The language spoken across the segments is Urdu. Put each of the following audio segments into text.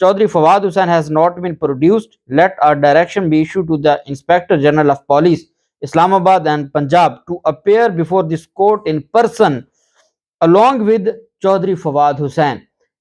Chaudhry Fawad Hussain has not been produced. Let a direction be issued to the Inspector General of Police, Islamabad and Punjab, to appear before this court in person along with Chaudhry Fawad Hussain.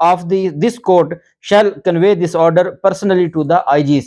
of this court shall convey this order personally to the IGs,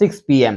6 PM,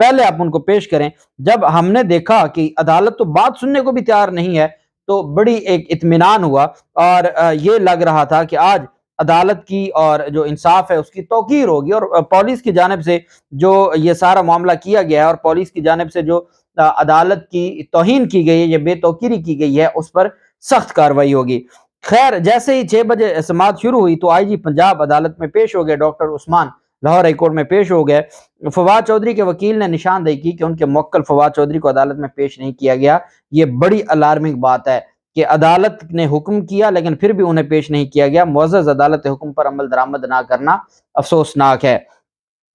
پہلے آپ ان کو پیش کریں۔ جب ہم نے دیکھا کہ عدالت تو بات سننے کو بھی تیار نہیں ہے تو بڑی ایک اطمینان ہوا، اور یہ لگ رہا تھا کہ آج عدالت کی اور جو انصاف ہے اس کی توقیر ہوگی، اور پولیس کی جانب سے جو یہ سارا معاملہ کیا گیا ہے اور پولیس کی جانب سے جو عدالت کی توہین کی گئی ہے، یہ بے توقیری کی گئی ہے، اس پر سخت کارروائی ہوگی۔ خیر، جیسے ہی 6 بجے سماعت شروع ہوئی تو آئی جی پنجاب عدالت میں پیش ہو گئے، ڈاکٹر عثمان لاہور ہائی کورٹ میں پیش ہو گئے۔ فواد چودھری کے وکیل نے نشاندہی کی کہ ان کے موکل فواد چودھری کو عدالت میں پیش نہیں کیا گیا۔ یہ بڑی الارمنگ بات ہے کہ عدالت نے حکم کیا لیکن پھر بھی انہیں پیش نہیں کیا گیا۔ معزز عدالت حکم پر عمل درآمد نہ کرنا افسوسناک ہے۔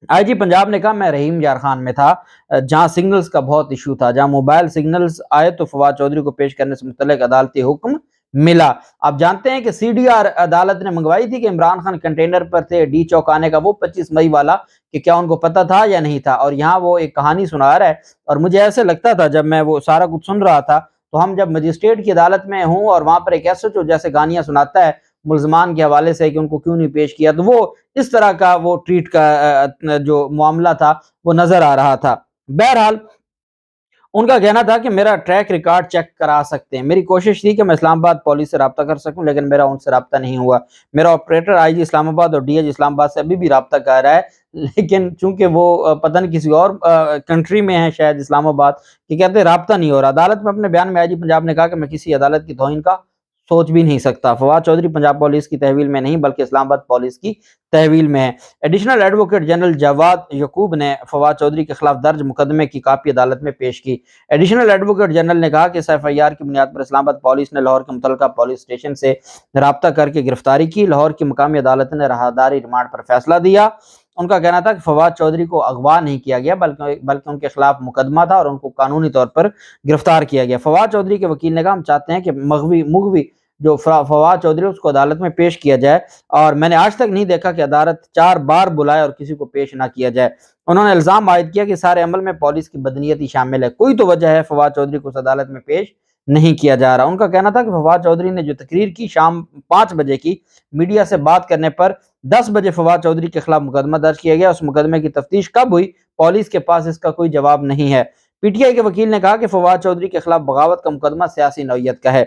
آئی جی پنجاب نے کہا میں رحیم یار خان میں تھا جہاں سگنلز کا بہت ایشو تھا، جہاں موبائل سگنلز آئے تو فواد چودھری کو پیش کرنے سے متعلق عدالتی حکم ملا۔ آپ جانتے ہیں کہ سی ڈی آر عدالت نے منگوائی تھی کہ عمران خان کنٹینر پر تھے ڈی چوک آنے کا، وہ 25 مئی والا، کہ کیا ان کو پتہ تھا یا نہیں تھا، اور یہاں وہ ایک کہانی سنا رہا ہے۔ اور مجھے ایسے لگتا تھا جب میں وہ سارا کچھ سن رہا تھا تو ہم جب مجسٹریٹ کی عدالت میں ہوں اور وہاں پر ایک ایس ایچ او جیسے گانیاں سناتا ہے ملزمان کے حوالے سے کہ ان کو کیوں نہیں پیش کیا، تو وہ اس طرح کا وہ ٹریٹ کا جو معاملہ تھا وہ نظر آ رہا تھا۔ بہرحال ان کا کہنا تھا کہ میرا ٹریک ریکارڈ چیک کرا سکتے ہیں۔ میری کوشش تھی کہ میں اسلام آباد پولیس سے رابطہ کر سکوں لیکن میرا ان سے رابطہ نہیں ہوا۔ میرا آپریٹر آئی جی اسلام آباد اور ڈی ایچ اسلام آباد سے ابھی بھی رابطہ کر رہا ہے، لیکن چونکہ وہ پتہ نہیں کسی اور کنٹری میں ہے شاید اسلام آباد، کہ کہتے ہیں رابطہ نہیں ہو رہا۔ عدالت میں اپنے بیان میں آئی جی پنجاب نے کہا کہ میں کسی عدالت کی توہین کا سوچ بھی نہیں سکتا۔ فواد چودھری پنجاب پولیس کی تحویل میں نہیں بلکہ اسلام آباد پولیس کی تحویل میں ہے۔ ایڈیشنل ایڈوکیٹ جنرل جواد یعقوب نے فواد چودھری کے خلاف درج مقدمے کی کاپی عدالت میں پیش کی۔ ایڈیشنل ایڈوکیٹ جنرل نے کہا کہ اس ایف آئی آر کی بنیاد پر اسلام آباد پولیس نے لاہور کے متعلقہ پولیس اسٹیشن سے رابطہ کر کے گرفتاری کی۔ لاہور کی مقامی عدالت نے راہداری ریمانڈ پر فیصلہ دیا۔ ان کا کہنا تھا کہ فواد چودھری کو اغوا نہیں کیا گیا بلکہ ان کے خلاف مقدمہ تھا اور ان کو قانونی طور پر گرفتار کیا گیا۔ فواد چودھری کے وکیل نے کہا ہم چاہتے ہیں کہ مغوی جو فواد چودھری اس کو عدالت میں پیش کیا جائے، اور میں نے آج تک نہیں دیکھا کہ عدالت 4 بار بلائے اور کسی کو پیش نہ کیا جائے۔ انہوں نے الزام عائد کیا کہ سارے عمل میں پولیس کی بدنیتی شامل ہے، کوئی تو وجہ ہے فواد چودھری کو اس عدالت میں پیش نہیں کیا جا رہا۔ ان کا کہنا تھا کہ فواد چودھری نے جو تقریر کی شام 5 بجے کی، میڈیا سے بات کرنے پر 10 بجے فواد چودھری کے خلاف مقدمہ درج کیا گیا۔ اس مقدمے کی تفتیش کب ہوئی، پولیس کے پاس اس کا کوئی جواب نہیں ہے۔ پی ٹی آئی کے وکیل نے کہا کہ فواد چودھری کے خلاف بغاوت کا مقدمہ سیاسی نوعیت کا ہے،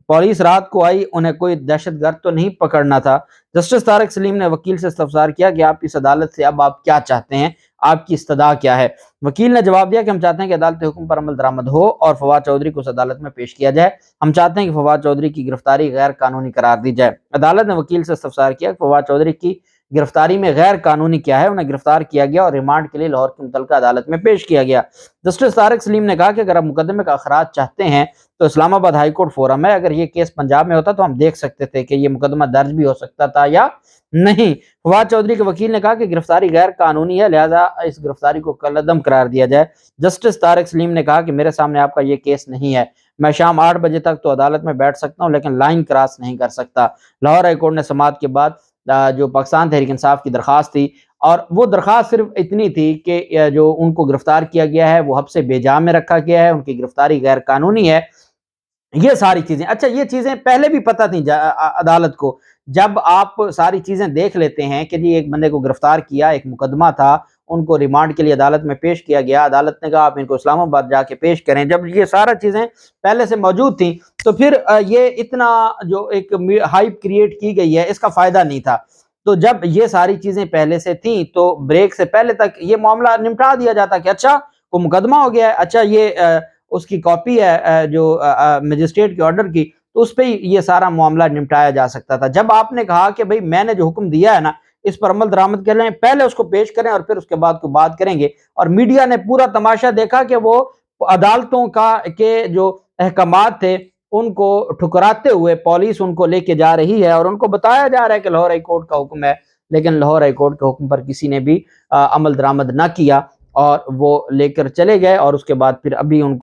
پولیس رات کو آئی، انہیں کوئی دہشت گرد تو نہیں پکڑنا تھا۔ جسٹس طارق سلیم نے وکیل سے استفسار کیا کہ آپ اس عدالت سے اب آپ کیا چاہتے ہیں، آپ کی استدعا کیا ہے؟ وکیل نے جواب دیا کہ ہم چاہتے ہیں کہ عدالت حکم پر عمل درآمد ہو اور فواد چودھری کو اس عدالت میں پیش کیا جائے۔ ہم چاہتے ہیں کہ فواد چودھری کی گرفتاری غیر قانونی قرار دی جائے۔ عدالت نے وکیل سے استفسار کیا کہ فواد چودھری کی گرفتاری میں غیر قانونی کیا ہے؟ انہیں گرفتار کیا گیا اور ریمانڈ کے لیے لاہور کی متعلقہ عدالت میں پیش کیا گیا۔ جسٹس طارق سلیم نے کہا کہ اگر آپ مقدمے کا اخراج چاہتے ہیں تو اسلام آباد ہائی کورٹ فورم ہے، اگر یہ کیس پنجاب میں ہوتا تو ہم دیکھ سکتے تھے کہ یہ مقدمہ درج بھی ہو سکتا تھا یا نہیں۔ فواد چودھری کے وکیل نے کہا کہ گرفتاری غیر قانونی ہے، لہذا اس گرفتاری کو کالعدم قرار دیا جائے۔ جسٹس طارق سلیم نے کہا کہ میرے سامنے آپ کا یہ کیس نہیں ہے، میں شام 8 بجے تک تو عدالت میں بیٹھ سکتا ہوں لیکن لائن کراس نہیں کر سکتا۔ لاہور ہائی کورٹ نے سماعت کے بعد جو پاکستان تحریک انصاف کی درخواست تھی، اور وہ درخواست صرف اتنی تھی کہ جو ان کو گرفتار کیا گیا ہے وہ حبس بیجا میں رکھا گیا ہے، ان کی گرفتاری غیر قانونی ہے، یہ ساری چیزیں، اچھا یہ چیزیں پہلے بھی پتہ تھیں عدالت کو۔ جب آپ ساری چیزیں دیکھ لیتے ہیں کہ جی ایک بندے کو گرفتار کیا، ایک مقدمہ تھا، ان کو ریمانڈ کے لیے عدالت میں پیش کیا گیا، عدالت نے کہا آپ ان کو اسلام آباد جا کے پیش کریں، جب یہ سارا چیزیں پہلے سے موجود تھیں تو پھر یہ اتنا جو ایک ہائپ کریٹ کی گئی ہے اس کا فائدہ نہیں تھا۔ تو جب یہ ساری چیزیں پہلے سے تھیں تو بریک سے پہلے تک یہ معاملہ نمٹا دیا جاتا کہ اچھا کو مقدمہ ہو گیا ہے، اچھا یہ اس کی کاپی ہے جو مجسٹریٹ کے آرڈر کی، تو اس پہ یہ سارا معاملہ نمٹایا جا سکتا تھا۔ جب آپ نے کہا کہ بھئی میں نے جو حکم دیا ہے نا اس پر عمل درآمد کر لیں، پہلے اس کو پیش کریں اور پھر اس کے بعد کو بات کریں گے، اور میڈیا نے پورا تماشا دیکھا کہ وہ عدالتوں کے جو احکامات تھے ان کو ٹھکراتے ہوئے پولیس ان کو لے کے جا رہی ہے، اور ان کو بتایا جا رہا ہے کہ لاہور ہائی کورٹ کا حکم ہے، لیکن لاہور ہائی کورٹ کے حکم پر کسی نے بھی عمل درآمد نہ کیا اور وہ لے کر چلے گئے، اور اس کے بعد پھر ابھی ان